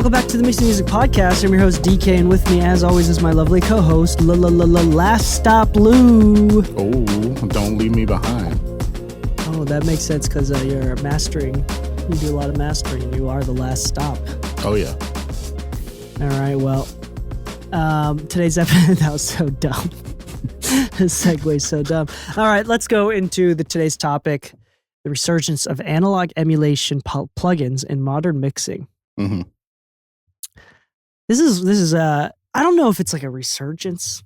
welcome back to the Mixing Music Podcast. I'm your host, Dee Kei, and with me, as always, is my lovely co-host, Last Stop Lu. Oh, don't leave me behind. Oh, that makes sense because you're mastering. You do a lot of mastering. You are the last stop. Oh, yeah. All right, well, today's episode, that was so dumb. This segue's so dumb. All right, let's go into today's topic, the resurgence of analog emulation plugins in modern mixing. Mm-hmm. This is I don't know if it's like a resurgence.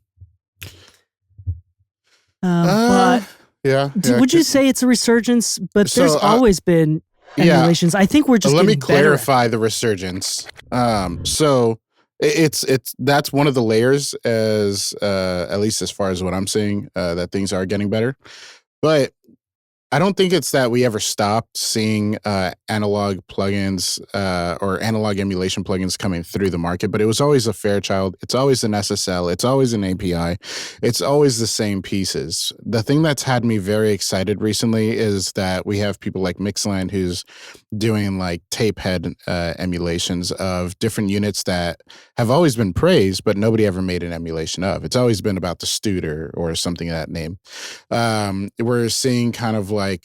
But yeah. Would you say it's a resurgence? But there's always been emulations. I think we're just let me better. clarify the resurgence. So it's that's one of the layers, as at least as far as what I'm seeing, that things are getting better. But I don't think it's that we ever stopped seeing analog plugins or analog emulation plugins coming through the market, but it was always a Fairchild. It's always an SSL. It's always an API. It's always the same pieces. The thing that's had me very excited recently is that we have people like Mixland who's doing like tape head emulations of different units that have always been praised, but nobody ever made an emulation of. It's always been about the Studer or something of that name. We're seeing kind of like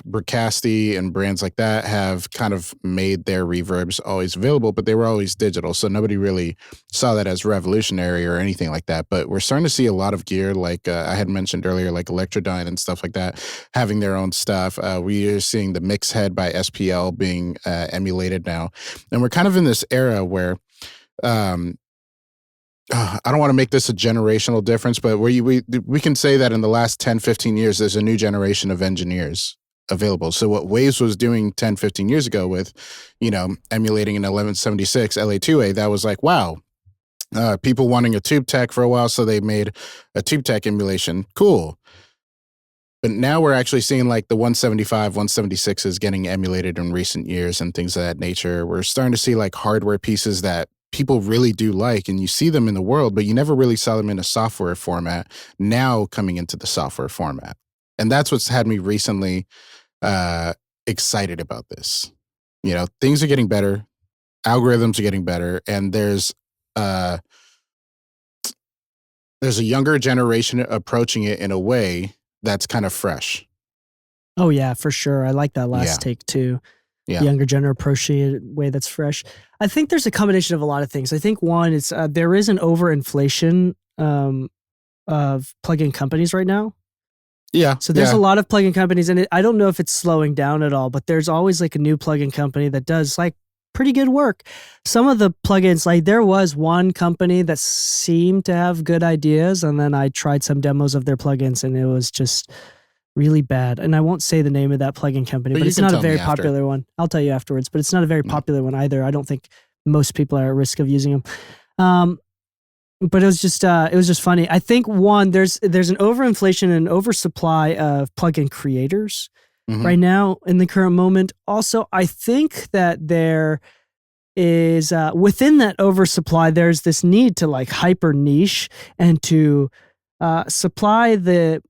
Bricasti and brands like that have kind of made their reverbs always available, but they were always digital. So nobody really saw that as revolutionary or anything like that. But we're starting to see a lot of gear, like I had mentioned earlier, like Electrodyne and stuff like that, having their own stuff. We are seeing the Mix Head by SPL being emulated now. And we're kind of in this era where I don't want to make this a generational difference, but we can say that in the last 10, 15 years, there's a new generation of engineers available. So what Waves was doing 10, 15 years ago with, emulating an 1176 LA2A, that was like, wow, people wanting a tube tech for a while, so they made a tube tech emulation. Cool. But now we're actually seeing like the 175, 176s getting emulated in recent years and things of that nature. We're starting to see like hardware pieces that people really do like, and you see them in the world, but you never really saw them in a software format, now coming into the software format. And that's what's had me recently excited about this. Things are getting better, algorithms are getting better, and there's a younger generation approaching it in a way that's kind of fresh. Oh yeah, for sure. I like that last take too. Yeah. Younger generation approaching it in a way that's fresh. I think there's a combination of a lot of things. I think one is there is an overinflation of plugin companies right now. Yeah. So there's a lot of plugin companies, and I don't know if it's slowing down at all, but there's always like a new plugin company that does like pretty good work. Some of the plugins, like there was one company that seemed to have good ideas, and then I tried some demos of their plugins, and it was just really bad. And I won't say the name of that plugin company, but it's not a very popular one. I'll tell you afterwards, but it's not a very popular one either. I don't think most people are at risk of using them. But it was just funny. I think one, there's an overinflation and oversupply of plugin creators right now in the current moment. Also, I think that there is within that oversupply, there's this need to like hyper niche and to supply the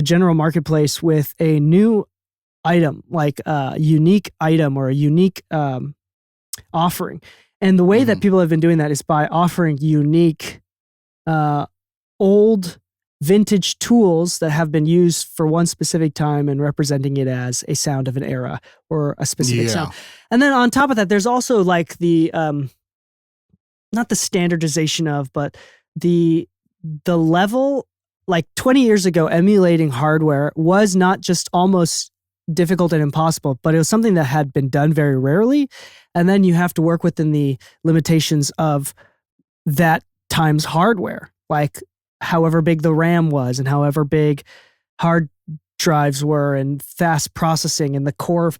general marketplace with a new item, like a unique item or a unique offering. And the way that people have been doing that is by offering unique old vintage tools that have been used for one specific time and representing it as a sound of an era or a specific sound. And then on top of that, there's also like the not the standardization of, but the level. Like 20 years ago, emulating hardware was not just almost difficult and impossible, but it was something that had been done very rarely. And then you have to work within the limitations of that time's hardware, like however big the RAM was and however big hard drives were and fast processing and the core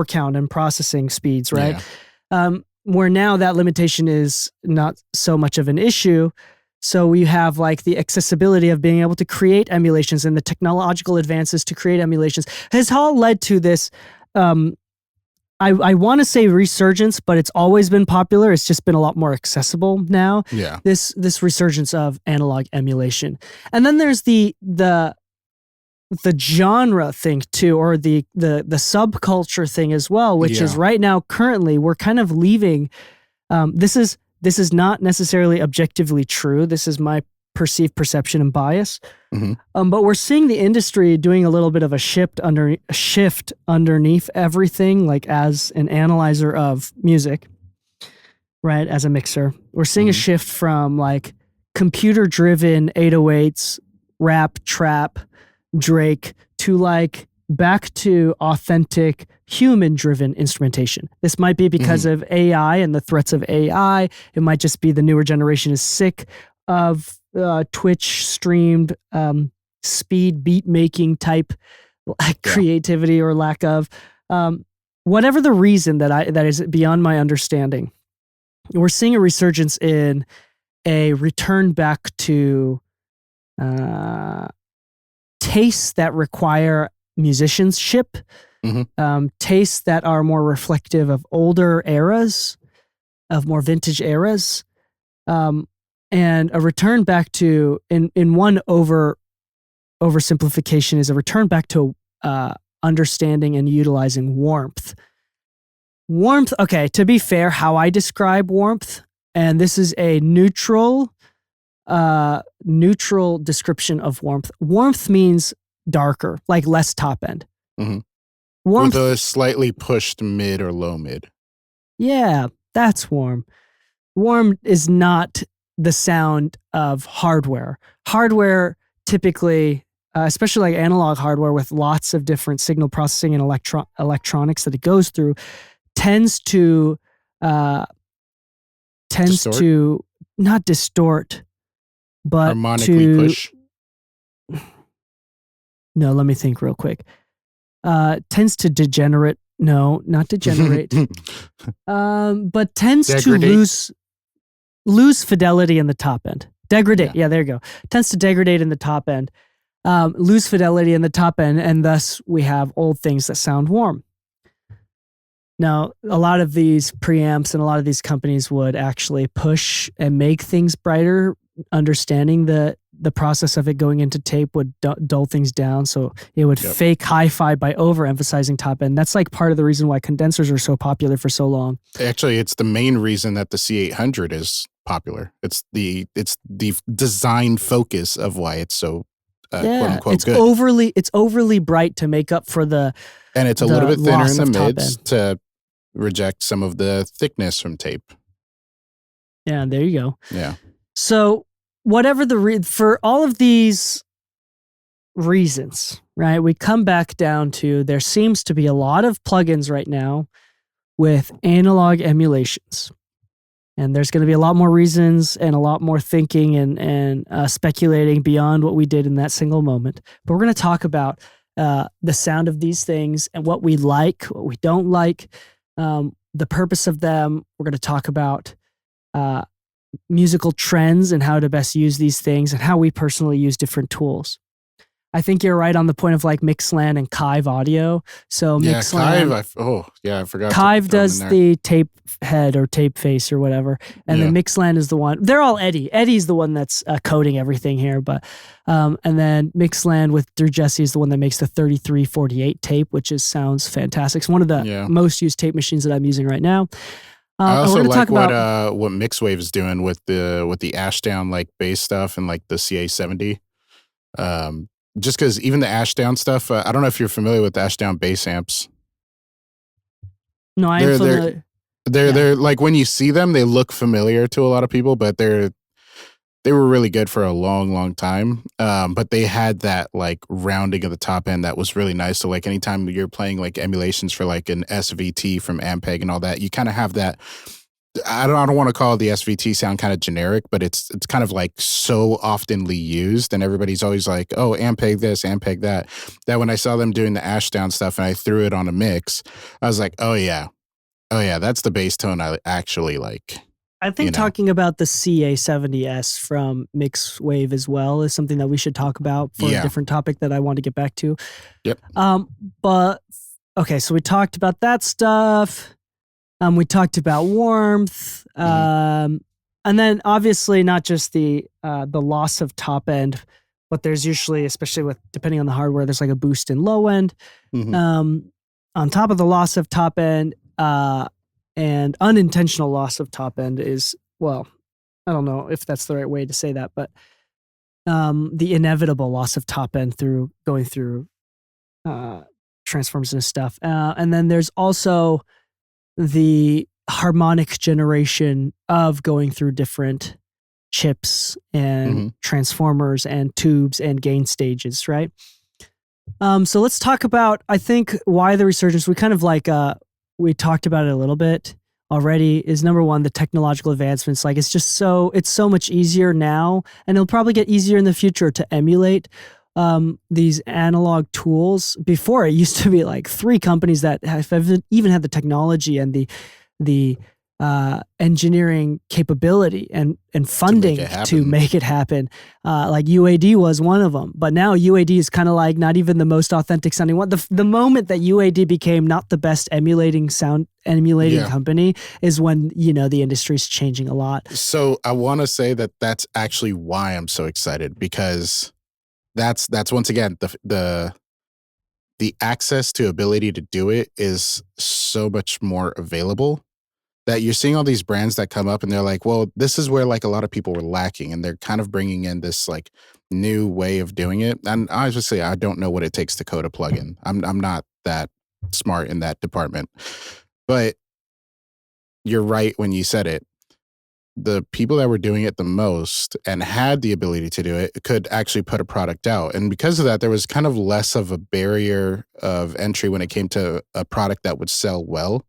count and processing speeds, right? Yeah. Where now that limitation is not so much of an issue. So we have like the accessibility of being able to create emulations and the technological advances to create emulations has all led to this. I want to say resurgence, but it's always been popular. It's just been a lot more accessible now. Yeah. This resurgence of analog emulation. And then there's the the genre thing too, or the subculture thing as well, which is right now currently we're kind of leaving. This is not necessarily objectively true. This is my perceived perception and bias. But we're seeing the industry doing a little bit of a shift underneath everything, like as an analyzer of music, right? As a mixer, we're seeing a shift from like computer-driven 808s, rap, trap, Drake to like back to authentic human-driven instrumentation. This might be because of AI and the threats of AI. It might just be the newer generation is sick of Twitch streamed speed beat making type creativity or lack of. Whatever the reason that is beyond my understanding, we're seeing a resurgence in a return back to tastes that require musicianship, tastes that are more reflective of older eras, of more vintage eras, and a return back to, in one oversimplification, is a return back to understanding and utilizing warmth. Warmth, okay, to be fair, how I describe warmth, and this is a neutral description of warmth. Warmth means darker, like less top end. Warmth, with a slightly pushed mid or low mid. Yeah, that's warm. Warm is not the sound of hardware. Hardware typically, especially like analog hardware with lots of different signal processing and electronics that it goes through, tends to not distort, but harmonically push. No, let me think real quick. Tends to degenerate. No, not degenerate. But tends to lose fidelity in the top end. Degrade. Yeah, there you go. Tends to degrade in the top end. Lose fidelity in the top end, and thus we have old things that sound warm. Now, a lot of these preamps and a lot of these companies would actually push and make things brighter, understanding the process of it going into tape would dull things down, so it would fake hi-fi by overemphasizing top end. That's like part of the reason why condensers are so popular for so long. Actually, it's the main reason that the C800 is popular. It's the design focus of why it's so quote unquote it's good. It's overly bright to make up for the, and it's a little bit thinner in the mids to reject some of the thickness from tape. Yeah, there you go. Yeah. So whatever for all of these reasons, right, we come back down to there seems to be a lot of plugins right now with analog emulations. And there's going to be a lot more reasons and a lot more thinking and speculating beyond what we did in that single moment. But we're going to talk about the sound of these things and what we like, what we don't like, the purpose of them. We're going to talk about musical trends and how to best use these things and how we personally use different tools. I think you're right on the point of like Mixland and Hive audio. So Mixland, I forgot. Hive does the tape head or tape face or whatever, and then Mixland is the one. They're all Eddie. Eddie's the one that's coding everything here, but and then Mixland with Drew Jesse is the one that makes the 3348 tape, which sounds fantastic. It's one of the most used tape machines that I'm using right now. I also like what Mixwave is doing with the Ashdown like bass stuff and like the CA70. Just because even the Ashdown stuff, I don't know if you're familiar with the Ashdown bass amps. No, I am familiar. They're like when you see them, they look familiar to a lot of people, but they were really good for a long, long time. But they had that like rounding of the top end that was really nice. So like anytime you're playing like emulations for like an SVT from Ampeg and all that, you kind of have that. I don't want to call the SVT sound kind of generic, but it's kind of like so oftenly used, and everybody's always like, "Oh, Ampeg this, Ampeg that." That when I saw them doing the Ashdown stuff and I threw it on a mix, I was like, "Oh yeah, that's the bass tone I actually like." I think talking about the CA70S from Mixwave as well is something that we should talk about for a different topic that I want to get back to. Yep. But okay, so we talked about that stuff. We talked about warmth, and then obviously not just the loss of top end, but there's usually, especially with depending on the hardware, there's like a boost in low end. On top of the loss of top end, and unintentional loss of top end is, well, I don't know if that's the right way to say that, but the inevitable loss of top end through going through transforms and stuff. And then there's also the harmonic generation of going through different chips and transformers and tubes and gain stages, right? So let's talk about, I think, why the resurgence. We kind of like, we talked about it a little bit already, is number one, the technological advancements. Like it's so much easier now, and it'll probably get easier in the future to emulate these analog tools. Before, it used to be like 3 companies that have even had the technology and the engineering capability and funding to make it happen. Like UAD was one of them, but now UAD is kind of like not even the most authentic sounding one. The moment that UAD became not the best emulating company is when, the industry's changing a lot. So I want to say that that's actually why I'm so excited, because that's once again the access to ability to do it is so much more available, that you're seeing all these brands that come up and they're like, well, this is where like a lot of people were lacking, and they're kind of bringing in this like new way of doing it. And obviously I don't know what it takes to code a plugin. I'm not that smart in that department, but you're right when you said it. The people that were doing it the most and had the ability to do it could actually put a product out. And because of that, there was kind of less of a barrier of entry when it came to a product that would sell well,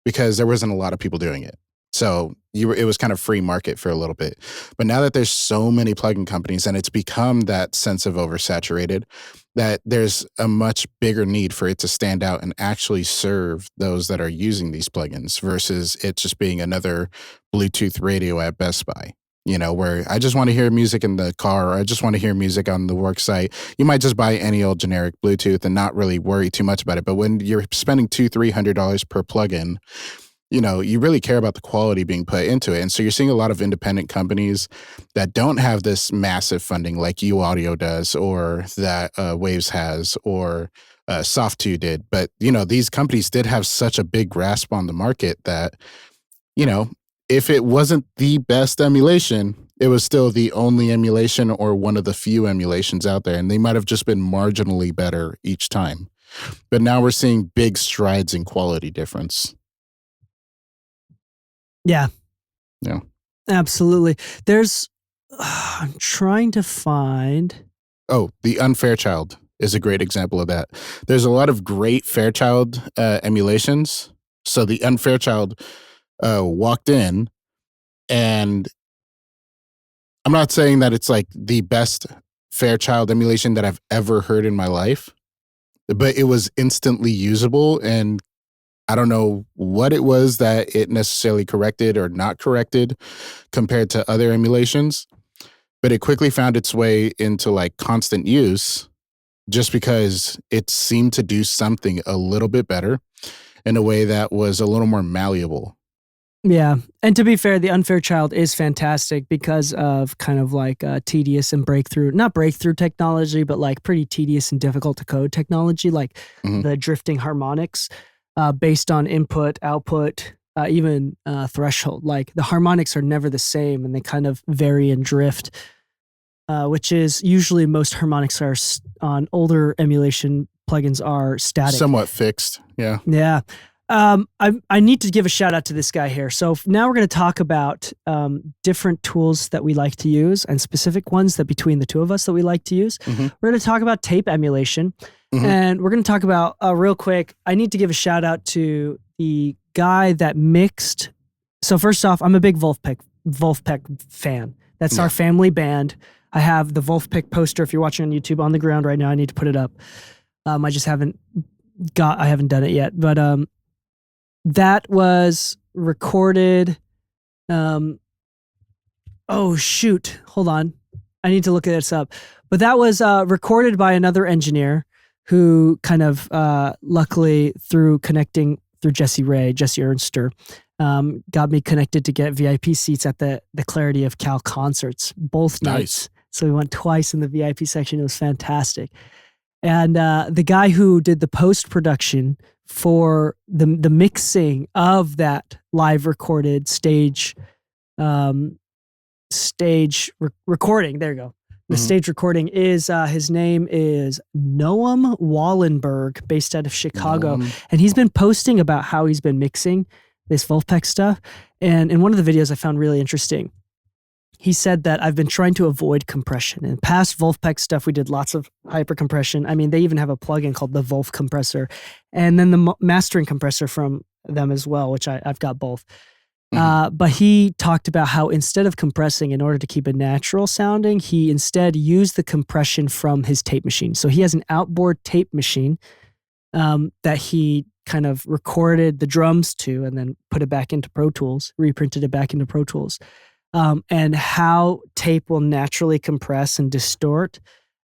because there wasn't a lot of people doing it. So it was kind of free market for a little bit. But now that there's so many plugin companies and it's become that sense of oversaturated, that there's a much bigger need for it to stand out and actually serve those that are using these plugins, versus it just being another Bluetooth radio at Best Buy, where I just want to hear music in the car, or I just want to hear music on the work site. You might just buy any old generic Bluetooth and not really worry too much about it. But when you're spending $200-$300 per plugin, you really care about the quality being put into it. And so you're seeing a lot of independent companies that don't have this massive funding like U Audio does, or that Waves has, or Soft2 did. But, these companies did have such a big grasp on the market that, if it wasn't the best emulation, it was still the only emulation or one of the few emulations out there. And they might have just been marginally better each time. But now we're seeing big strides in quality difference. Yeah. Yeah. Absolutely. I'm trying to find. Oh, the Unfair Child is a great example of that. There's a lot of great Fairchild emulations. So the Unfair Child walked in, and I'm not saying that it's like the best Fairchild emulation that I've ever heard in my life, but it was instantly usable, and I don't know what it was that it necessarily corrected or not corrected compared to other emulations, but it quickly found its way into like constant use, just because it seemed to do something a little bit better in a way that was a little more malleable. Yeah. And to be fair, the Unfair Child is fantastic because of kind of like tedious and not breakthrough technology, but like pretty tedious and difficult to code technology, like the drifting harmonics based on input, output, even threshold. Like the harmonics are never the same, and they kind of vary and drift, which is usually most harmonics are on older emulation plugins are static. Somewhat fixed. Yeah. Yeah. I need to give a shout out to this guy here. So now we're going to talk about different tools that we like to use, and specific ones that between the two of us that we like to use. We're going to talk about tape emulation, and we're going to talk about real quick. I need to give a shout out to the guy that mixed. So first off, I'm a big Wolfpack fan. That's our family band. I have the Wolfpack poster. If you're watching on YouTube, on the ground right now. I need to put it up. I just haven't done it yet, but that was recorded. Oh shoot! Hold on, I need to look this up. But that was recorded by another engineer who kind of luckily through connecting through Jesse Ernster, got me connected to get VIP seats at the Clarity of Cal concerts both nights. So we went twice in the VIP section. It was fantastic. And the guy who did the post-production for the mixing of that live recorded stage recording, there you go. The stage recording is, his name is Noam Wallenberg, based out of Chicago. And he's been posting about how he's been mixing this Wolfpack stuff. And in one of the videos I found really interesting, he said that I've been trying to avoid compression. In past Wolfpack stuff, we did lots of hyper compression. I mean, they even have a plugin called the Wolf compressor, and then the mastering compressor from them as well, which I've got both. But he talked about how instead of compressing in order to keep it natural sounding, he instead used the compression from his tape machine. So he has an outboard tape machine that he kind of recorded the drums to and then put it back into Pro Tools, reprinted it back into Pro Tools. And how tape will naturally compress and distort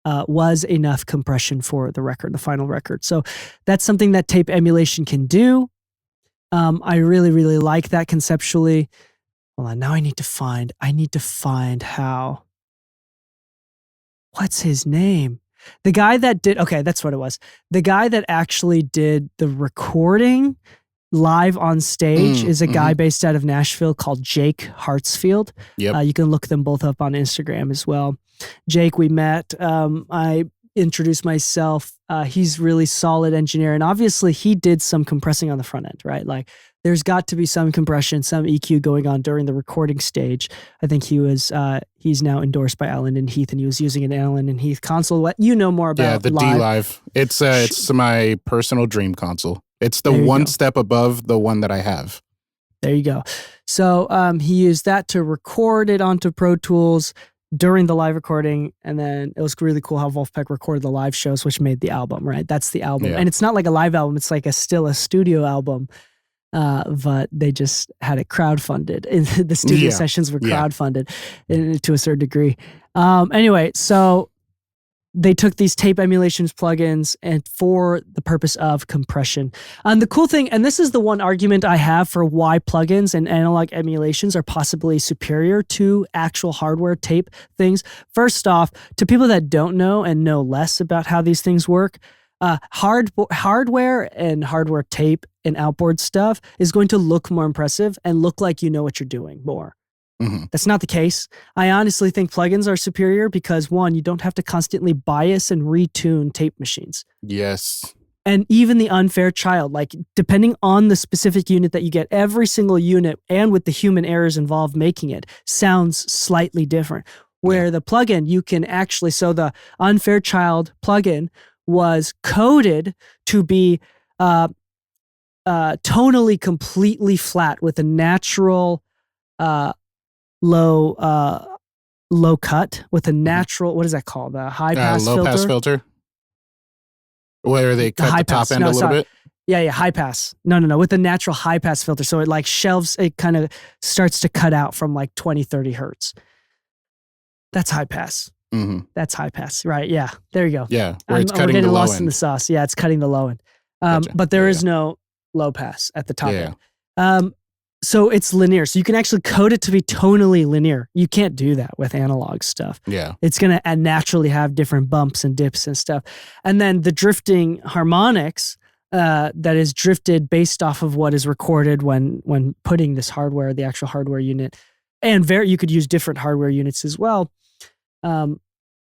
was enough compression for the record, the final record. So that's something that tape emulation can do. I really, really like that conceptually. Hold on, now I need to find how, what's his name? The guy that did, okay, that's what it was. The guy that actually did the recording live on stage is a guy based out of Nashville called Jake Hartsfield. Yep. You can look them both up on Instagram as well. Jake, we met. I introduced myself. He's really solid engineer, and obviously he did some compressing on the front end, right? Like there's got to be some compression, some EQ going on during the recording stage. I think he's now endorsed by Allen and Heath, and he was using an Allen and Heath console. What you know more about? Yeah, the Live. D-Live. It's my personal dream console. It's the one step above the one that I have. There you go. So he used that to record it onto Pro Tools during the live recording. And then it was really cool how Wolfpack recorded the live shows, which made the album, right? That's the album. Yeah. And it's not like a live album. It's like still a studio album. But they just had it crowdfunded. The studio sessions were crowdfunded to a certain degree. Anyway, so they took these tape emulations plugins and for the purpose of compression. And the cool thing, and this is the one argument I have for why plugins and analog emulations are possibly superior to actual hardware tape things. First off, to people that don't know and know less about how these things work, hardware and hardware tape and outboard stuff is going to look more impressive and look like you know what you're doing more. That's not the case. I honestly think plugins are superior because one, you don't have to constantly bias and retune tape machines. Yes. And even the unfair child, like depending on the specific unit that you get, every single unit and with the human errors involved making it sounds slightly different. Where the plugin, you can actually, so the unfair child plugin was coded to be tonally completely flat with a natural low cut with a natural, what is that called? The high pass filter? Low pass filter? Where they cut the top end a little bit? Yeah, high pass. No, with a natural high pass filter. So it like shelves, it kind of starts to cut out from like 20, 30 hertz. That's high pass. That's high pass, right? Yeah, there you go. Yeah, where it's cutting the low end. We're getting lost in the sauce. Yeah, it's cutting the low end. Gotcha. But there is no low pass at the top end. So it's linear. So you can actually code it to be tonally linear. You can't do that with analog stuff. Yeah. It's going to naturally have different bumps and dips and stuff. And then the drifting harmonics that is drifted based off of what is recorded when putting this hardware, the actual hardware unit, and you could use different hardware units as well.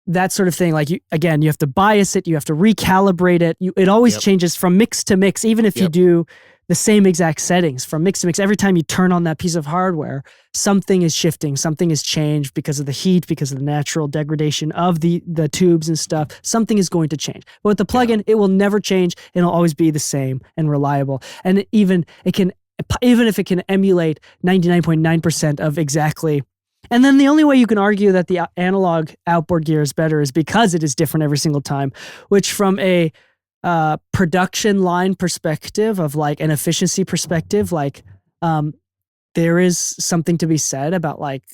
That sort of thing. Like you have to bias it. You have to recalibrate it. It always changes from mix to mix, even if you do the same exact settings from mix to mix. Every time you turn on that piece of hardware, something is shifting, something is changed because of the heat, because of the natural degradation of the tubes and stuff. Something is going to change. But with the plugin, it will never change. It'll always be the same and reliable. And even if it can emulate 99.9% of exactly. And then the only way you can argue that the analog outboard gear is better is because it is different every single time, which from a production line perspective of like an efficiency perspective, like there is something to be said about like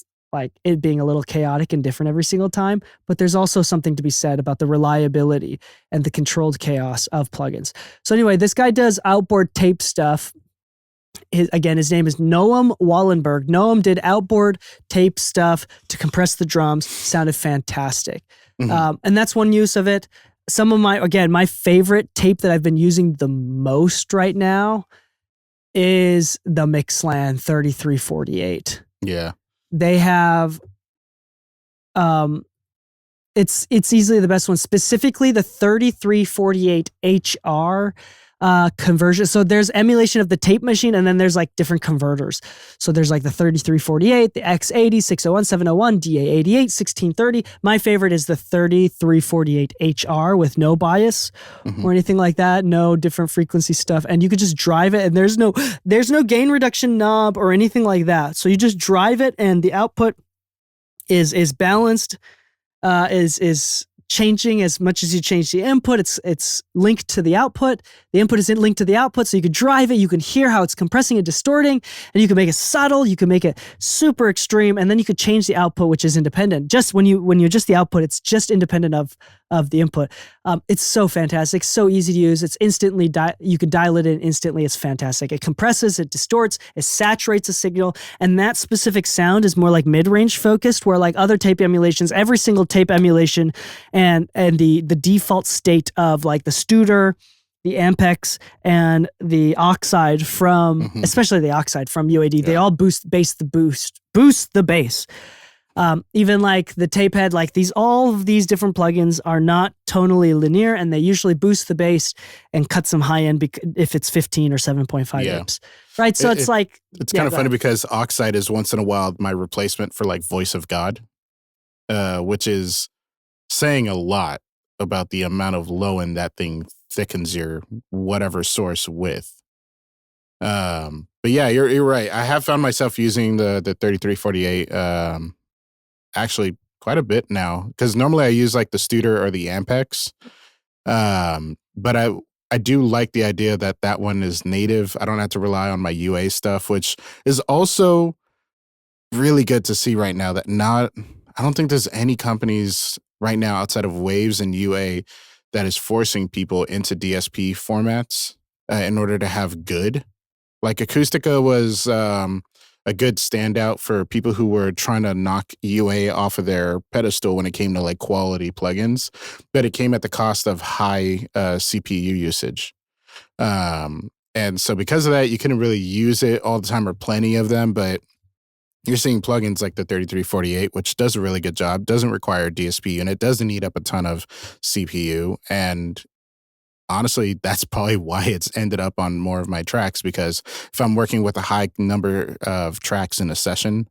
it being a little chaotic and different every single time, but there's also something to be said about the reliability and the controlled chaos of plugins. So anyway, this guy does outboard tape stuff his name is Noam Wallenberg. Noam did outboard tape stuff to compress the drums. Sounded fantastic. And that's one use of it. Some of my favorite tape that I've been using the most right now is the Mixlan 3348. Yeah. They have, it's easily the best one, specifically the 3348 HR conversion. So there's emulation of the tape machine, and then there's like different converters. So there's like the 3348, the X80, 601, 701, DA88, 1630. My favorite is the 3348 HR with no bias or anything like that. No different frequency stuff. And you could just drive it, and there's no gain reduction knob or anything like that. So you just drive it, and the output is balanced, is changing as much as you change the input. It's linked to the output. The input is linked to the output, so you could drive it. You can hear how it's compressing and distorting, and you can make it subtle. You can make it super extreme, and then you could change the output, which is independent. Just when you adjust the output, it's just independent of the input. It's so fantastic, so easy to use. It's instantly you can dial it in instantly. It's fantastic. It compresses, it distorts, it saturates a signal, and that specific sound is more like mid-range focused, where like other tape emulations, every single tape emulation and the default state of like the Studer, the Ampex, and the Oxide from, especially the Oxide from UAD, they all boost the bass. Even like the tape head, like all of these different plugins are not tonally linear, and they usually boost the bass and cut some high end if it's 15 or 7.5 amps. Right. So it's kind of funny because Oxide is once in a while my replacement for like Voice of God, which is saying a lot about the amount of low end that thing thickens your whatever source with. But yeah, you're right. I have found myself using the 3348 actually quite a bit now, because normally I use like the Studer or the Ampex. But I do like the idea that one is native. I don't have to rely on my UA stuff, which is also really good to see right now. I don't think there's any companies right now outside of Waves and UA that is forcing people into DSP formats in order to have good. Like Acoustica was a good standout for people who were trying to knock UA off of their pedestal when it came to like quality plugins, but it came at the cost of high CPU usage. And so because of that, you couldn't really use it all the time or plenty of them, but you're seeing plugins like the 3348, which does a really good job, doesn't require a DSP unit, doesn't eat up a ton of CPU. And honestly, that's probably why it's ended up on more of my tracks, because if I'm working with a high number of tracks in a session,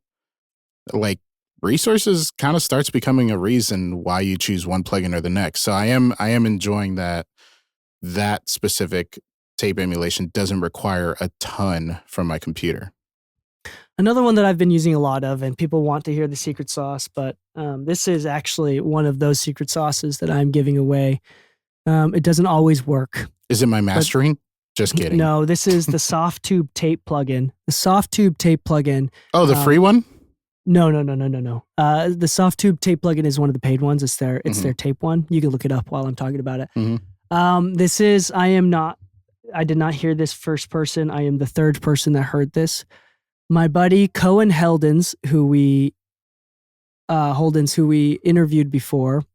like resources kind of starts becoming a reason why you choose one plugin or the next. So I am enjoying that specific tape emulation doesn't require a ton from my computer. Another one that I've been using a lot of, and people want to hear the secret sauce, but this is actually one of those secret sauces that I'm giving away. It doesn't always work. Is it my mastering? Just kidding. No, this is the Softtube tape plugin. The Softtube tape plugin. Oh, the free one? No. The Softtube tape plugin is one of the paid ones. It's their tape one. You can look it up while I'm talking about it. I did not hear this first person. I am the third person that heard this. My buddy Cohen Holdens, who we interviewed before,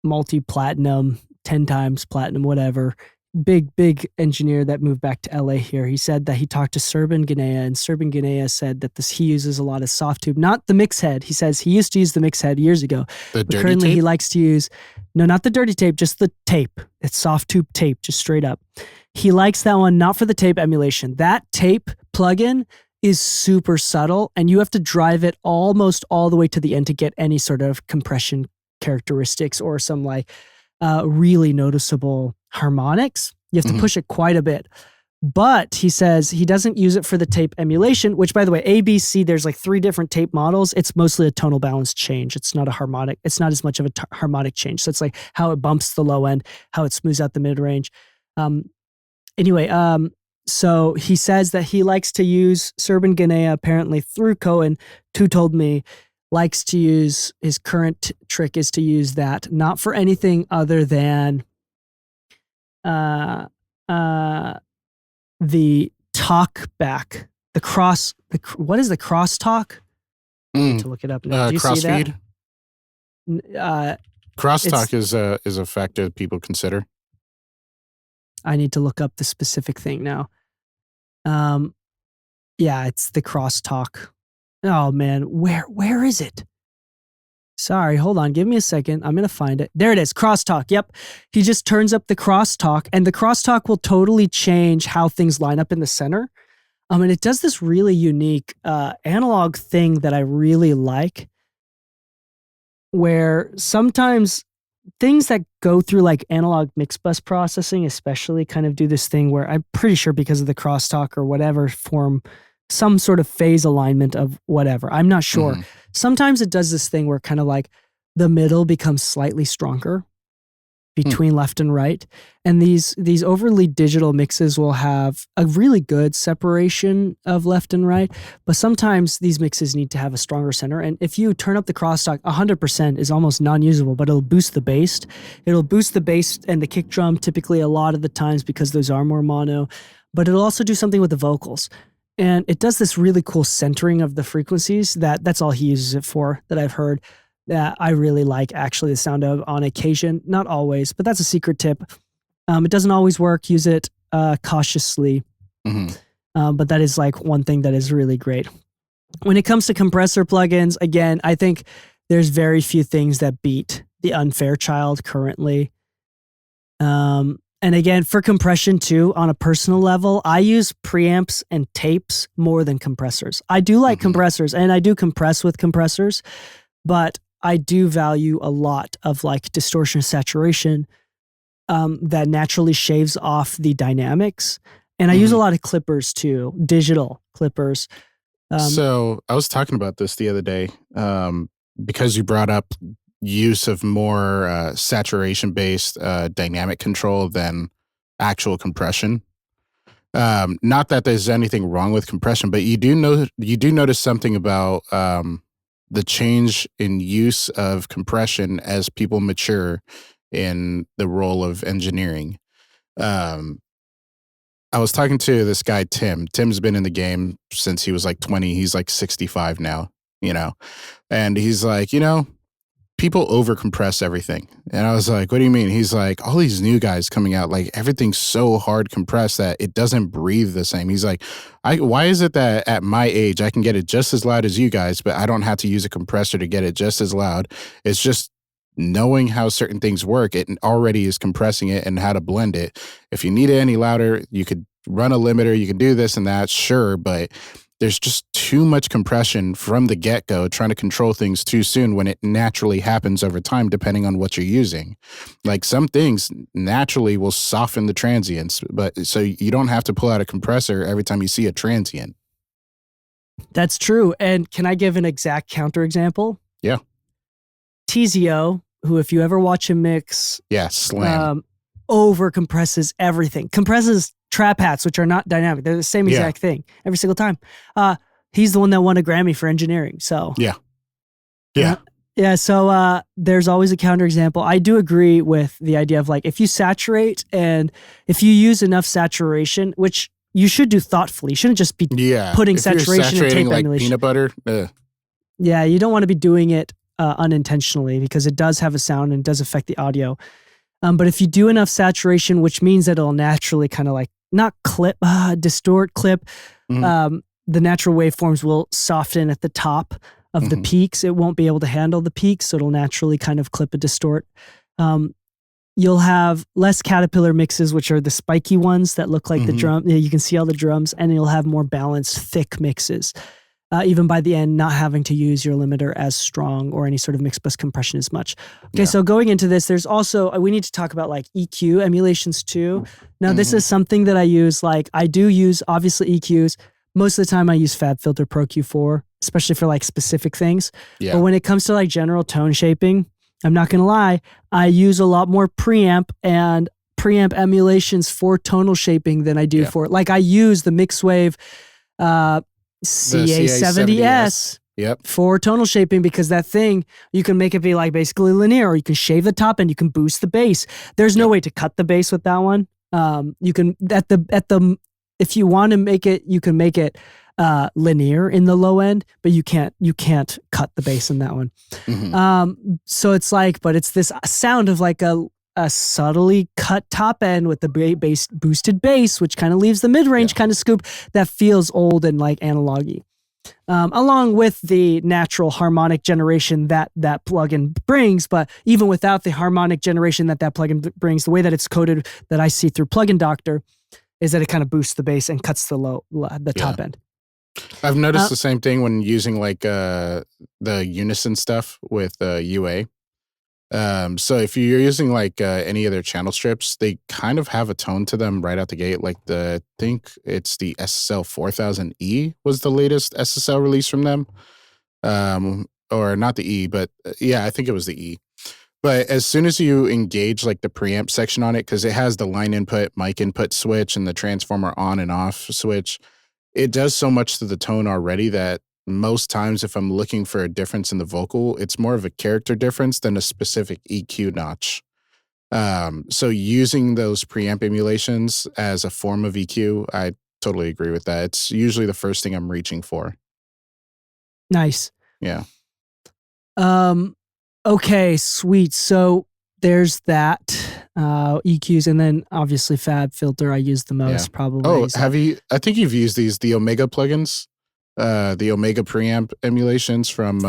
multi-platinum, 10 times platinum, whatever, big engineer that moved back to LA here. He said that he talked to Serban Ganea, and Serban Ganea said that he uses a lot of Softtube, not the mix head. He says he used to use the mix head years ago. The dirty currently tape? He likes to use, no, not the dirty tape, just the tape. It's Softtube tape, just straight up. He likes that one, not for the tape emulation. That tape plugin is super subtle, and you have to drive it almost all the way to the end to get any sort of compression characteristics or some like really noticeable harmonics. You have to push it quite a bit. But he says he doesn't use it for the tape emulation, which, by the way, ABC, there's like 3 different tape models. It's mostly a tonal balance change. It's not a harmonic. It's not as much of a harmonic change. So it's like how it bumps the low end, how it smooths out the mid range. So he says that he likes to use Serban Ganea, apparently through Cohen, who told me likes to use, his current trick is to use that, not for anything other than the talk back. What is the crosstalk? I need to look it up now. Do you see that? Crosstalk is a factor that people consider. I need to look up the specific thing now. Yeah, it's the crosstalk. Oh man, where is it? Sorry, hold on. Give me a second. I'm going to find it. There it is. Crosstalk. Yep. He just turns up the crosstalk, and the crosstalk will totally change how things line up in the center. And it does this really unique analog thing that I really like, where sometimes things that go through like analog mix bus processing especially kind of do this thing where I'm pretty sure because of the crosstalk or whatever form some sort of phase alignment of whatever. I'm not sure. Mm-hmm. Sometimes it does this thing where kind of like the middle becomes slightly stronger between left and right. And these overly digital mixes will have a really good separation of left and right, but sometimes these mixes need to have a stronger center. And if you turn up the crosstalk, 100% is almost non-usable, but it'll boost the bass. It'll boost the bass and the kick drum typically a lot of the times because those are more mono, but it'll also do something with the vocals. And it does this really cool centering of the frequencies that's all he uses it for that I've heard. That I really like actually the sound of on occasion, not always, but that's a secret tip. It doesn't always work. Use it cautiously. Mm-hmm. But that is like one thing that is really great. When it comes to compressor plugins, again, I think there's very few things that beat the Unfairchild currently. And again, for compression too, on a personal level, I use preamps and tapes more than compressors. I do like compressors, and I do compress with compressors, but I do value a lot of like distortion saturation that naturally shaves off the dynamics. And I use a lot of clippers too, digital clippers. So I was talking about this the other day because you brought up use of more saturation-based dynamic control than actual compression. Not that there's anything wrong with compression, but you do notice something about the change in use of compression as people mature in the role of engineering. I was talking to this guy, Tim. Tim's been in the game since he was like 20. He's like 65 now, and he's like, people overcompress everything. And I was like, what do you mean? He's like, all these new guys coming out, like everything's so hard compressed that it doesn't breathe the same. He's like, why is it that at my age, I can get it just as loud as you guys, but I don't have to use a compressor to get it just as loud? It's just knowing how certain things work. It already is compressing it and how to blend it. If you need it any louder, you could run a limiter, you can do this and that, sure, but there's just too much compression from the get-go, trying to control things too soon when it naturally happens over time, depending on what you're using. Like some things naturally will soften the transients, but so you don't have to pull out a compressor every time you see a transient. That's true. And can I give an exact counterexample? Yeah. TZO, who if you ever watch him mix, slam. Over compresses everything. Compresses trap hats, which are not dynamic. They're the same exact thing every single time. He's the one that won a Grammy for engineering. So yeah. So there's always a counterexample. I do agree with the idea of like if you saturate and if you use enough saturation, which you should do thoughtfully. You shouldn't just be putting saturation in tape like emulation. Peanut butter. Yeah, you don't want to be doing it unintentionally because it does have a sound and it does affect the audio. But if you do enough saturation, which means that it'll naturally kind of like not clip, distort, clip, the natural waveforms will soften at the top of the peaks. It won't be able to handle the peaks, so it'll naturally kind of clip and distort. You'll have less caterpillar mixes, which are the spiky ones that look like the drum. You can see all the drums, and you'll have more balanced, thick mixes. Even by the end, not having to use your limiter as strong or any sort of mix bus compression as much. Okay, so going into this, there's also, we need to talk about like EQ emulations too. Now, this is something that I use, like I do use obviously EQs. Most of the time I use FabFilter Pro Q4, especially for like specific things. Yeah. But when it comes to like general tone shaping, I'm not gonna lie, I use a lot more preamp and preamp emulations for tonal shaping than I do for, like I use the Mixwave, CA70S for tonal shaping because that thing, you can make it be like basically linear, or you can shave the top and you can boost the bass. There's no way to cut the bass with that one. You can if you want to make it, you can make it linear in the low end, but you can't cut the bass in that one. Mm-hmm. So it's like, but it's this sound of like a subtly cut top end with the bass boosted bass, which kind of leaves the mid range kind of scoop that feels old and like analog-y. Along with the natural harmonic generation that plugin brings, but even without the harmonic generation that plugin brings, the way that it's coded that I see through Plugin Doctor is that it kind of boosts the bass and cuts the top end. I've noticed the same thing when using like the unison stuff with UA. So if you're using like any of their channel strips, they kind of have a tone to them right out the gate. Like I think it's the SSL 4000E was the latest SSL release from them. Or not the E, but I think it was the E. But as soon as you engage like the preamp section on it, because it has the line input, mic input switch, and the transformer on and off switch, it does so much to the tone already that most times if I'm looking for a difference in the vocal, it's more of a character difference than a specific EQ notch. So using those preamp emulations as a form of EQ, I totally agree with that. It's usually the first thing I'm reaching for. Nice. Yeah. Okay, sweet. So there's that EQs, and then obviously Fab Filter I use the most probably. Oh, I think you've used the Omega plugins, the Omega preamp emulations from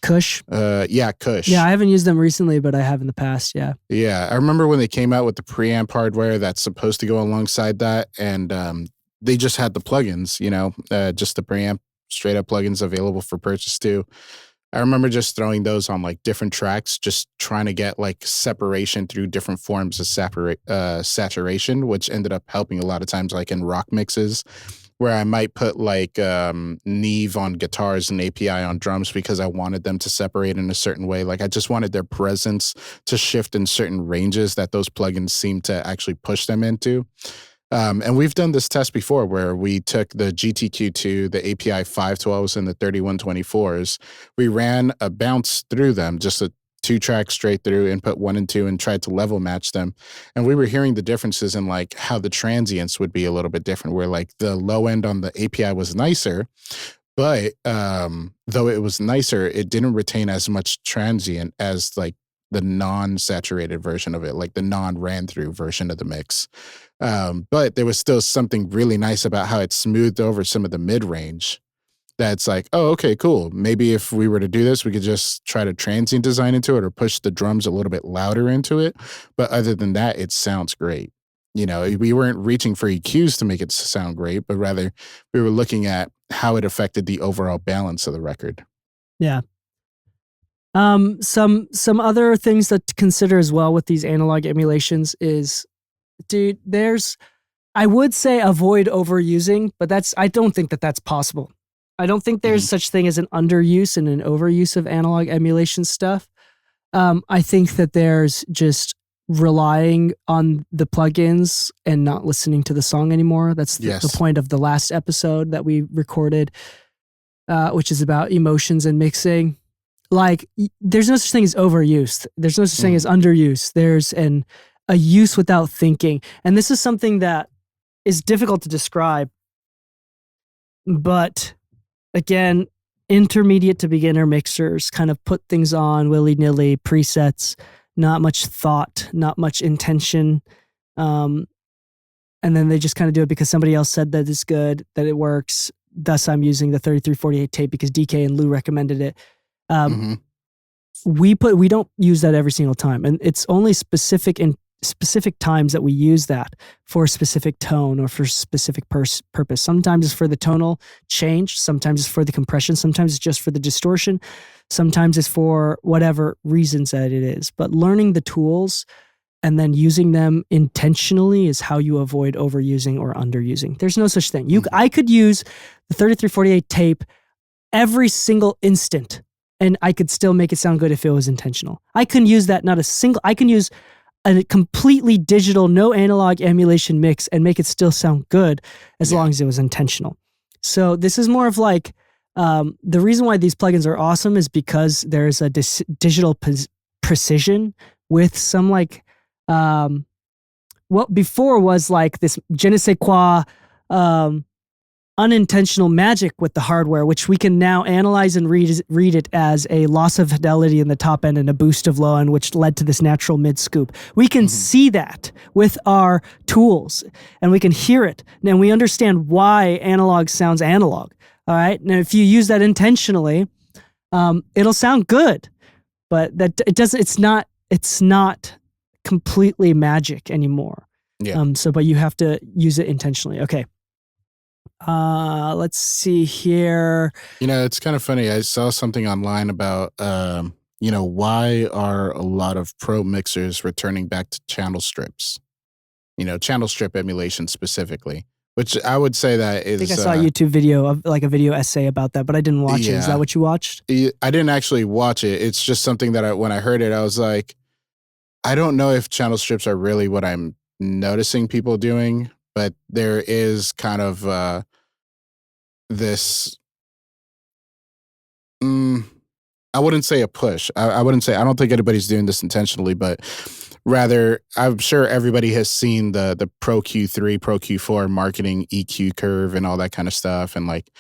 Kush. Kush. Yeah, I haven't used them recently, but I have in the past. Yeah. Yeah, I remember when they came out with the preamp hardware that's supposed to go alongside that, and they just had the plugins, just the preamp straight up plugins available for purchase too. I remember just throwing those on like different tracks, just trying to get like separation through different forms of saturation, which ended up helping a lot of times, like in rock mixes, where I might put like Neve on guitars and API on drums because I wanted them to separate in a certain way. Like I just wanted their presence to shift in certain ranges that those plugins seem to actually push them into. And we've done this test before where we took the GTQ2, the API 512s, and the 3124s. We ran a bounce through them, just a 2-track straight through, input 1 and 2, and tried to level match them. And we were hearing the differences in like how the transients would be a little bit different, where like the low end on the API was nicer, but though it was nicer, it didn't retain as much transient as like the non-saturated version of it, like the non-ran-through version of the mix. But there was still something really nice about how it smoothed over some of the mid-range. That's like, oh, okay, cool. Maybe if we were to do this, we could just try to transient design into it or push the drums a little bit louder into it. But other than that, it sounds great. We weren't reaching for EQs to make it sound great, but rather we were looking at how it affected the overall balance of the record. Yeah. Some other things to consider as well with these analog emulations is, dude, I would say avoid overusing, but I don't think that's possible. I don't think there's such thing as an underuse and an overuse of analog emulation stuff. I think that there's just relying on the plugins and not listening to the song anymore. That's the point of the last episode that we recorded, which is about emotions and mixing. Like, there's no such thing as overuse. There's no such thing as underuse. There's a use without thinking. And this is something that is difficult to describe. But again, intermediate to beginner mixers kind of put things on willy-nilly, presets, not much thought, not much intention. And then they just kind of do it because somebody else said that it's good, that it works. Thus, I'm using the 3348 tape because Dee Kei and Lu recommended it. We don't use that every single time, and it's only specific times that we use that for a specific tone or for a specific purpose. Sometimes it's for the tonal change, sometimes it's for the compression, sometimes it's just for the distortion, sometimes it's for whatever reasons that it is. But learning the tools and then using them intentionally is how you avoid overusing or underusing. There's no such thing. I could use the 3348 tape every single instant, and I could still make it sound good if it was intentional. I can use that, I can use a completely digital, no analog emulation mix and make it still sound good as long as it was intentional. So this is more of like, the reason why these plugins are awesome is because there's a digital precision with some like, what before was like this je ne sais quoi, unintentional magic with the hardware, which we can now analyze and read it as a loss of fidelity in the top end and a boost of low end, which led to this natural mid scoop. We can see that with our tools, and we can hear it, and we understand why analog sounds analog. All right, now if you use that intentionally, it'll sound good, but that it doesn't. It's not completely magic anymore. Yeah. But you have to use it intentionally. Okay. Let's see here. It's kind of funny. I saw something online about, why are a lot of pro mixers returning back to channel strips? Channel strip emulation specifically, which I would say that is. I think I saw a YouTube video of like a video essay about that, but I didn't watch it. Is that what you watched? I didn't actually watch it. It's just something that when I heard it, I was like, I don't know if channel strips are really what I'm noticing people doing, but there is kind of this, I wouldn't say a push. I wouldn't say, I don't think anybody's doing this intentionally, but rather, I'm sure everybody has seen the Pro Q3, Pro Q4 marketing EQ curve and all that kind of stuff. And like,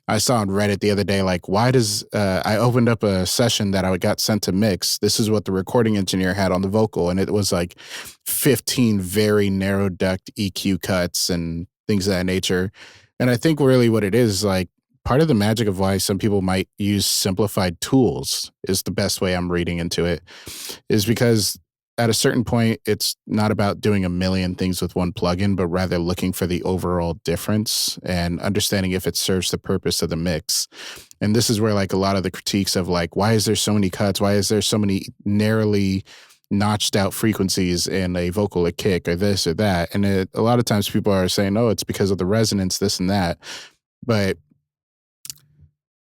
I saw on Reddit the other day, like, why does, I opened up a session that I got sent to mix. This is what the recording engineer had on the vocal. And it was like 15 very narrow duct EQ cuts and things of that nature. And I think really what it is, like, part of the magic of why some people might use simplified tools is the best way I'm reading into it, is because at a certain point, it's not about doing a million things with one plugin, but rather looking for the overall difference and understanding if it serves the purpose of the mix. And this is where like a lot of the critiques of like, why is there so many cuts? Why is there so many narrowly notched out frequencies in a vocal or kick or this or that? And a lot of times people are saying, oh, it's because of the resonance, this and that. But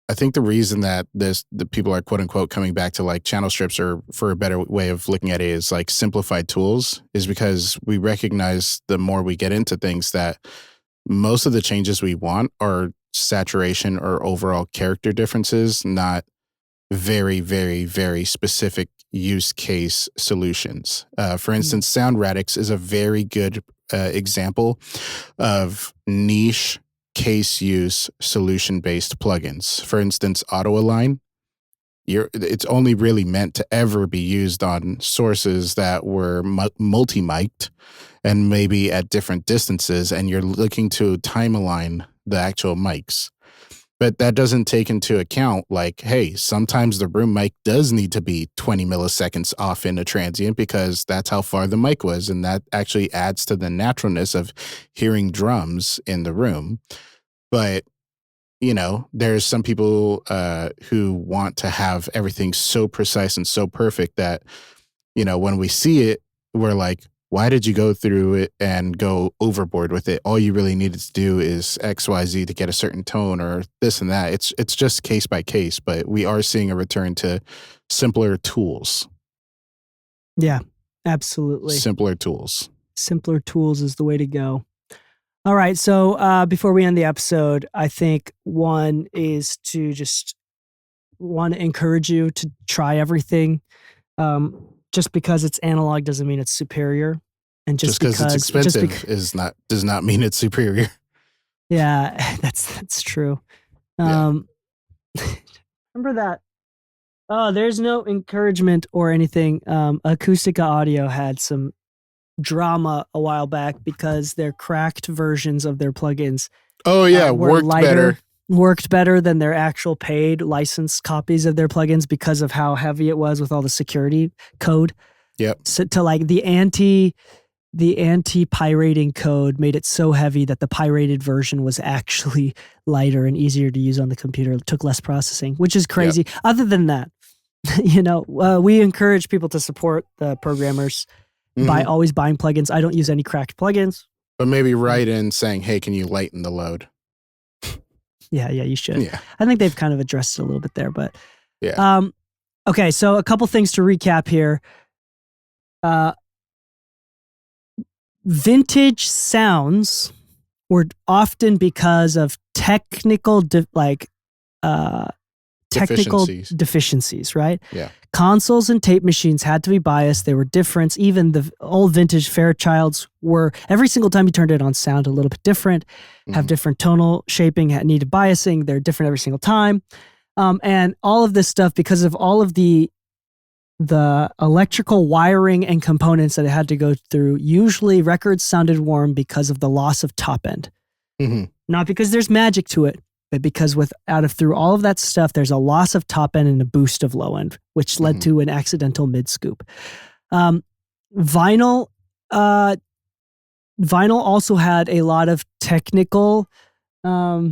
I think the reason that the people are quote unquote coming back to like channel strips, or for a better way of looking at it, is like simplified tools, is because we recognize the more we get into things that most of the changes we want are saturation or overall character differences, not very, very, very specific use case solutions. For instance, Sound Radix is a very good example of niche case use solution based plugins. For instance, Auto Align, it's only really meant to ever be used on sources that were multi-mic'd and maybe at different distances, and you're looking to time align the actual mics. But that doesn't take into account, like, hey, sometimes the room mic does need to be 20 milliseconds off in a transient because that's how far the mic was. And that actually adds to the naturalness of hearing drums in the room. But, there's some people who want to have everything so precise and so perfect that, when we see it, we're like, why did you go through it and go overboard with it? All you really needed to do is X, Y, Z to get a certain tone or this and that. It's just case by case, but we are seeing a return to simpler tools. Yeah, absolutely. Simpler tools. Simpler tools is the way to go. All right. So before we end the episode, I think one is to just want to encourage you to try everything. Just because it's analog doesn't mean it's superior, and just because it's expensive does not mean it's superior. Yeah, that's true. Remember that. Oh, there's no encouragement or anything. Acoustica Audio had some drama a while back because their cracked versions of their plugins. Oh yeah, worked better than their actual paid licensed copies of their plugins because of how heavy it was with all the security code. Yep. So to like the anti-pirating code made it so heavy that the pirated version was actually lighter and easier to use on the computer. It took less processing, which is crazy. Yep. Other than that, we encourage people to support the programmers by always buying plugins. I don't use any cracked plugins. But maybe write in saying, hey, can you lighten the load? Yeah, you should. Yeah. I think they've kind of addressed it a little bit there, but yeah. Okay, so a couple things to recap here. Vintage sounds were often because of technical technical deficiencies, right? Yeah. Consoles and tape machines had to be biased. They were different. Even the old vintage Fairchilds were, every single time you turned it on, sound a little bit different, have different tonal shaping, needed biasing. They're different every single time. And all of this stuff, because of all of the electrical wiring and components that it had to go through, usually records sounded warm because of the loss of top end. Not because there's magic to it, but because through all of that stuff, there's a loss of top end and a boost of low end, which led to an accidental mid scoop. Vinyl also had a lot of technical, what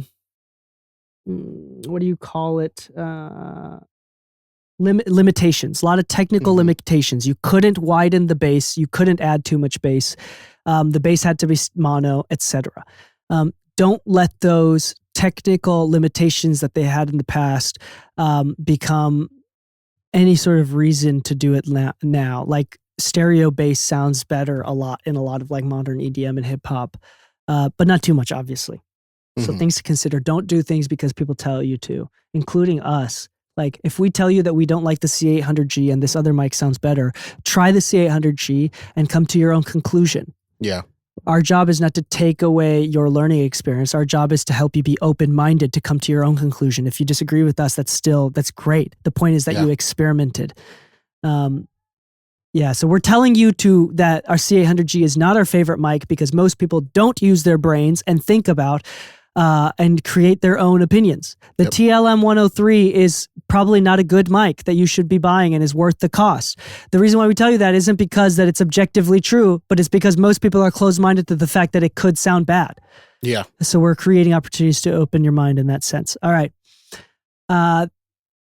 do you call it? Limitations, a lot of technical limitations. You couldn't widen the bass. You couldn't add too much bass. The bass had to be mono, etc. Don't let those technical limitations that they had in the past become any sort of reason to do it now. Like stereo bass sounds better in a lot of like modern EDM and hip hop, but not too much, obviously. So things to consider. Don't do things because people tell you to, including us. Like if we tell you that we don't like the C800G and this other mic sounds better, try the C800G and come to your own conclusion. Yeah. Our job is not to take away your learning experience. Our job is to help you be open-minded to come to your own conclusion. If you disagree with us, that's great. The point is that you experimented. So we're telling you that our C800G is not our favorite mic because most people don't use their brains and think about and create their own opinions. The TLM 103 is probably not a good mic that you should be buying and is worth the cost. The reason why we tell you that isn't because that it's objectively true, but it's because most people are closed-minded to the fact that it could sound bad. Yeah. So we're creating opportunities to open your mind in that sense. All right.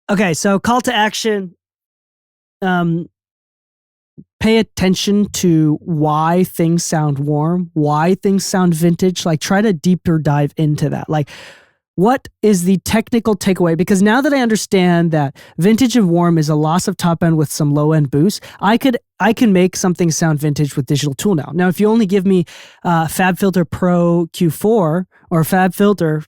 Okay, so call to action. Pay attention to why things sound warm, why things sound vintage. Like try to deeper dive into that. Like what is the technical takeaway? Because now that I understand that vintage and warm is a loss of top end with some low end boost, I can make something sound vintage with Digital Tool now. Now, if you only give me FabFilter Pro Q4 or FabFilter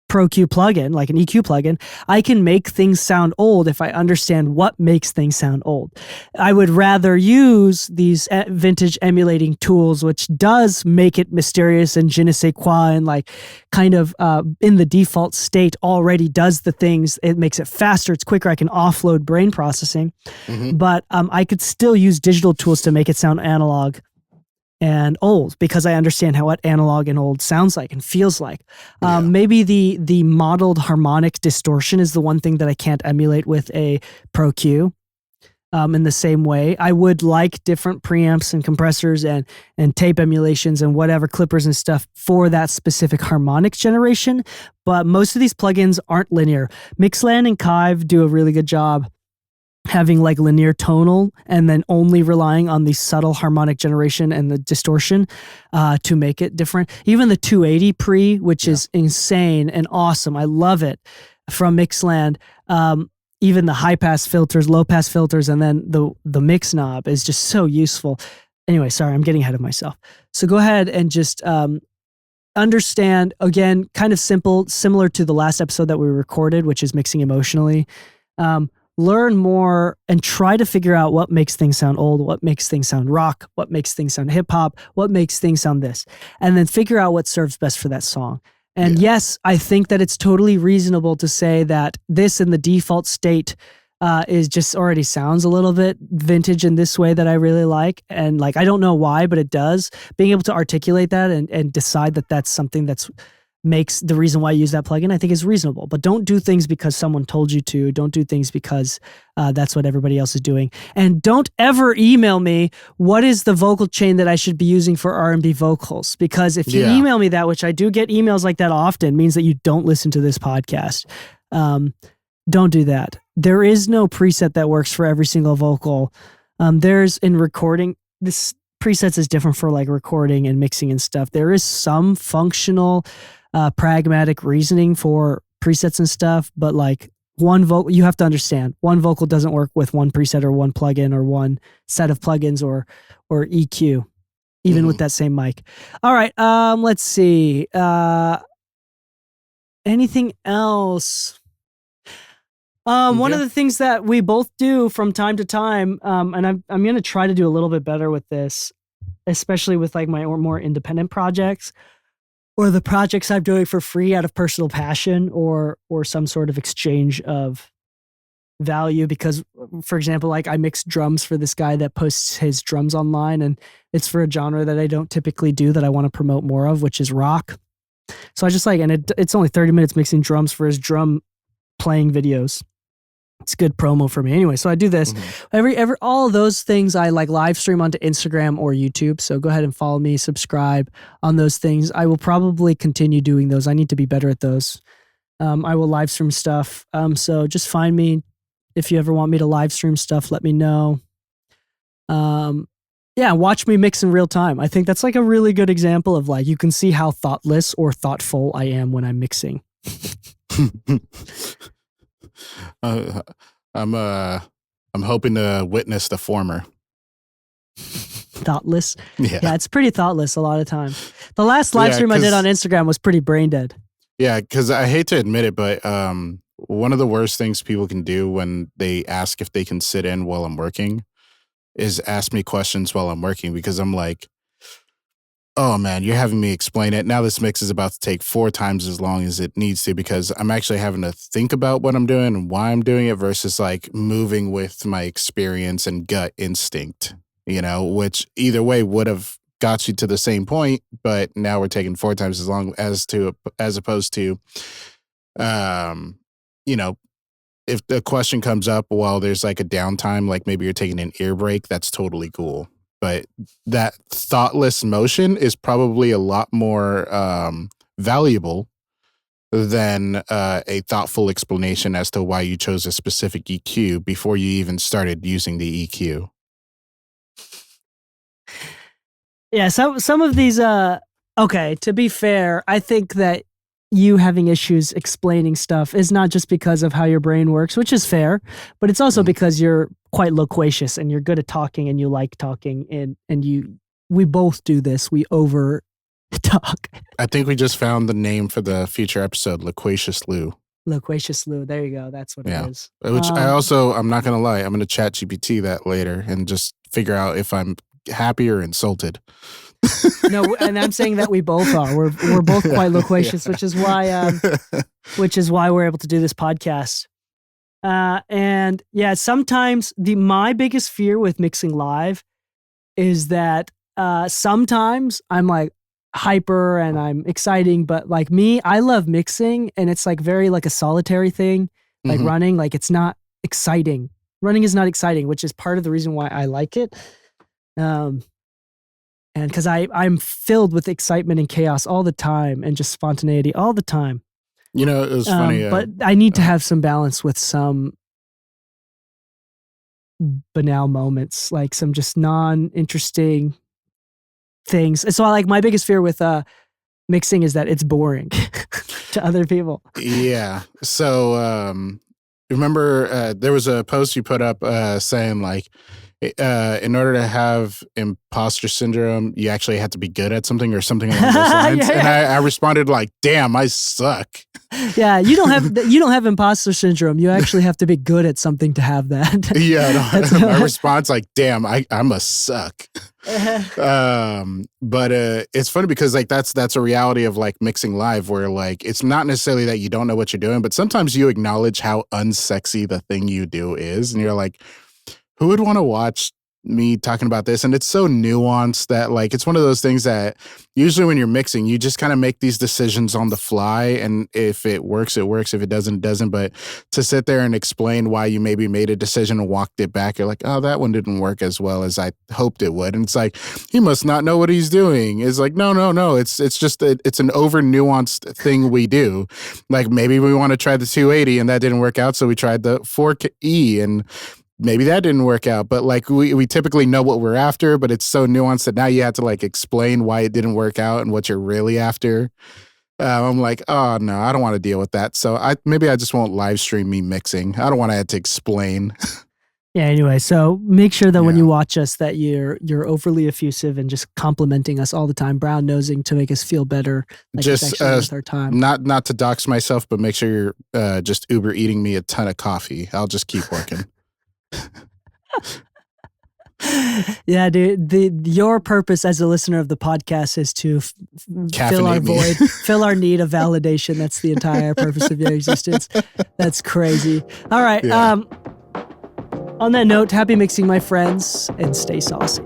Pro Q plugin, like an EQ plugin, I can make things sound old if I understand what makes things sound old. I would rather use these vintage emulating tools, which does make it mysterious and je ne sais quoi, and like kind of in the default state already does the things. It makes it faster, it's quicker, I can offload brain processing. But I could still use digital tools to make it sound analog and old because I understand what analog and old sounds like and feels like. Maybe the modeled harmonic distortion is the one thing that I can't emulate with a Pro Q. In the same way, I would like different preamps and compressors and tape emulations and whatever clippers and stuff for that specific harmonic generation. But most of these plugins aren't linear. Mixland and Hive do a really good job having like linear tonal and then only relying on the subtle harmonic generation and the distortion to make it different. Even the 280 pre, which is insane and awesome. I love it from Mixland. Even the high pass filters, low pass filters, and then the mix knob is just so useful. Anyway, sorry, I'm getting ahead of myself. So go ahead and just understand, again, kind of similar to the last episode that we recorded, which is mixing emotionally. Learn more and try to figure out what makes things sound old, what makes things sound rock, what makes things sound hip hop, what makes things sound this, and then figure out what serves best for that song. And yes, I think that it's totally reasonable to say that this in the default state is just already sounds a little bit vintage in this way that I really like. And like, I don't know why, but it does. Being able to articulate that and decide that that's something that's makes the reason why I use that plugin, I think is reasonable. But don't do things because someone told you to. Don't do things because that's what everybody else is doing. And don't ever email me, what is the vocal chain that I should be using for R&B vocals? Because if you email me that, which I do get emails like that often, means that you don't listen to this podcast. Don't do that. There is no preset that works for every single vocal. There's in recording, this presets is different for like recording and mixing and stuff. There is some functional pragmatic reasoning for presets and stuff, but like one vocal, you have to understand, one vocal doesn't work with one preset or one plugin or one set of plugins or EQ, even with that same mic. All right, let's see. Anything else? One of the things that we both do from time to time, and I'm going to try to do a little bit better with this, especially with like my more independent projects or the projects I'm doing for free out of personal passion or some sort of exchange of value. Because, for example, like I mix drums for this guy that posts his drums online, and it's for a genre that I don't typically do that I want to promote more of, which is rock. So I just like, and it's only 30 minutes mixing drums for his drum playing videos. It's good promo for me anyway. So I do this every all of those things. I like live stream onto Instagram or YouTube. So go ahead and follow me, subscribe on those things. I will probably continue doing those. I need to be better at those. I will live stream stuff. So just find me if you ever want me to live stream stuff. Let me know. Yeah, watch me mix in real time. I think that's like a really good example of like you can see how thoughtless or thoughtful I am when I'm mixing. I'm hoping to witness the former. Thoughtless? Yeah, it's pretty thoughtless a lot of time. The last live stream I did on Instagram was pretty brain dead. Yeah, because I hate to admit it, but one of the worst things people can do when they ask if they can sit in while I'm working is ask me questions while I'm working, because I'm like, oh man, you're having me explain it. Now this mix is about to take 4 times as long as it needs to, because I'm actually having to think about what I'm doing and why I'm doing it versus like moving with my experience and gut instinct, which either way would have got you to the same point, but now we're taking 4 times as long as opposed to, if the question comes up while there's like a downtime, like maybe you're taking an ear break, that's totally cool. But that thoughtless motion is probably a lot more valuable than a thoughtful explanation as to why you chose a specific EQ before you even started using the EQ. Yeah, some of these, okay, to be fair, I think that you having issues explaining stuff is not just because of how your brain works, which is fair, but it's also because you're quite loquacious and you're good at talking and you like talking, and we both do this. We over talk. I think we just found the name for the future episode, Loquacious Lu. Loquacious Lu. There you go. That's what it is. Which I'm not going to lie, I'm going to chat GPT that later and just figure out if I'm happy or insulted. No, and I'm saying that we both are. We're both quite loquacious, which is why we're able to do this podcast. And yeah, sometimes my biggest fear with mixing live is that sometimes I'm like hyper and I'm exciting, but like me, I love mixing, and it's like very like a solitary thing, like running. Like it's not exciting. Running is not exciting, which is part of the reason why I like it. And because I'm filled with excitement and chaos all the time and just spontaneity all the time. It was funny. But I need to have some balance with some banal moments, like some just non-interesting things. And so like my biggest fear with mixing is that it's boring to other people. Yeah. So remember there was a post you put up saying like, in order to have imposter syndrome, you actually have to be good at something or something along those lines. And I responded like, "Damn, I suck." Yeah, you don't have imposter syndrome. You actually have to be good at something to have that. Yeah, my response like, "Damn, I must suck." But it's funny because like that's a reality of like mixing live, where like it's not necessarily that you don't know what you're doing, but sometimes you acknowledge how unsexy the thing you do is, and you're like, who would want to watch me talking about this? And it's so nuanced that like it's one of those things that usually when you're mixing, you just kind of make these decisions on the fly, and if it works, it works. If it doesn't, it doesn't. But to sit there and explain why you maybe made a decision and walked it back, you're like, oh, that one didn't work as well as I hoped it would. And it's like, he must not know what he's doing. It's like, no. It's just it's an over nuanced thing we do. Like maybe we want to try the 280 and that didn't work out, so we tried the 4E and maybe that didn't work out, but like we typically know what we're after, but it's so nuanced that now you have to like explain why it didn't work out and what you're really after. I'm like, oh no, I don't want to deal with that. So maybe I just won't live stream me mixing. I don't want to have to explain. Yeah, anyway, so make sure that when you watch us that you're overly effusive and just complimenting us all the time, brown nosing to make us feel better. Like just worth our time. Not to dox myself, but make sure you're just Uber eating me a ton of coffee. I'll just keep working. Yeah, dude. Your purpose as a listener of the podcast is to fill our void, fill our need of validation. That's the entire purpose of your existence. That's crazy. All right. Yeah. On that note, happy mixing, my friends, and stay saucy.